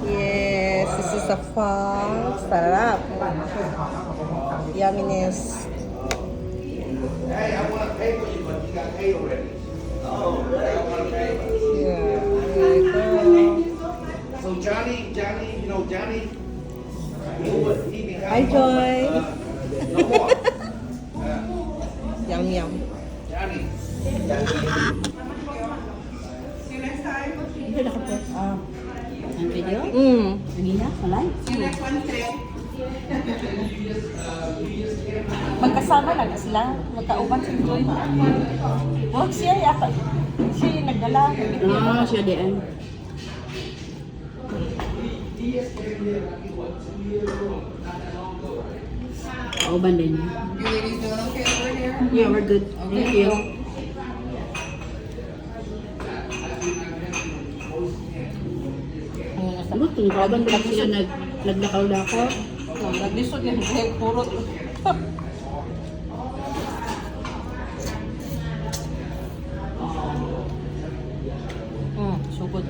Yes, this is a pho. Sarap. Yumminess. Hey, I want to pay for you, but you got paid already. Oh, I don't want to pay. Yeah, there you go. So Johnny, Johnny, he became. Hi, Joy. No more. Yum, yum. Johnny. Hindi na kapit. Ang video? Hindi na, malay. Magkasama lang sila. Magkauban si Joy. Huwag siya yata. Siya yung nagdala. Siya diyan. Kauban din. Yeah, we're good. Thank you. Ano ito? Kauban din sila naglakaw-lakaw. Naglisod yung puro. Sugod.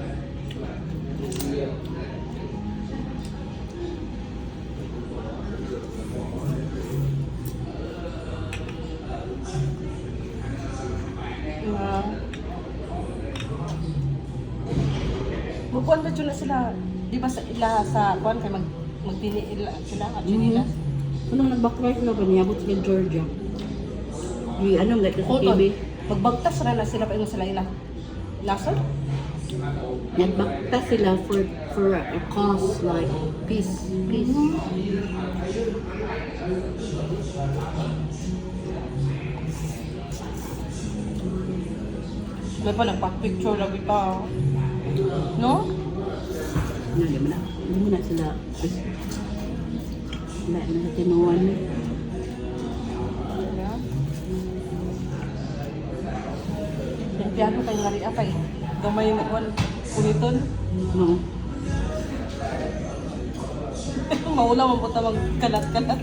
Magkuhan ba dyan na sila? Di ba sa ila sa kuhan kay magtini ila sila at nila? Anong nag-backright na ba niya? Buti sa Georgia. Di ano, like sa TV. Magbagtas na sila pa yung sila ila. Nasod? Nagbakta sila for a cause like peace. May pa nagpa-picture lagi pa. No? Ano, di mo na sila. Wala na sa tinuan. Yeah. Piano kayo nga rin apay. Gamay mo kuhan. Puniton. Oo. Maula mo punta magkalat-kalat.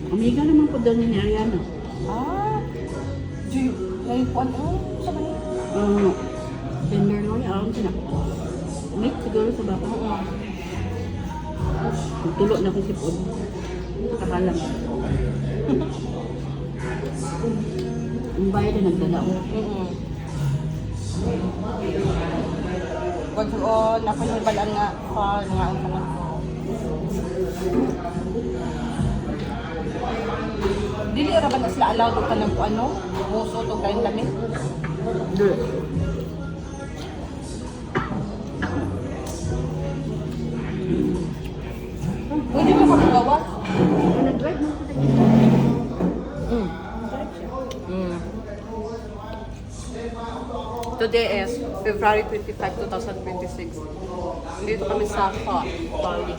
Amiga naman po daw ni Ariana. Di, ngayon kuhan. Sa kanila. Tender na wala. Alam siya na. Mate siguro sa baka. Magtulo na akong sipod. Kakalang. Ang bayad na nagdala ko. Wag ko napanibalaan nga nga ang tanong ko. Dili ra ba na sila allowed ka ng ano? Muso to kain lamig. Dili. Pwede mo ka magawa? Nag-drive mo sa Today is February 25, 2026. Dito kami sa Bali.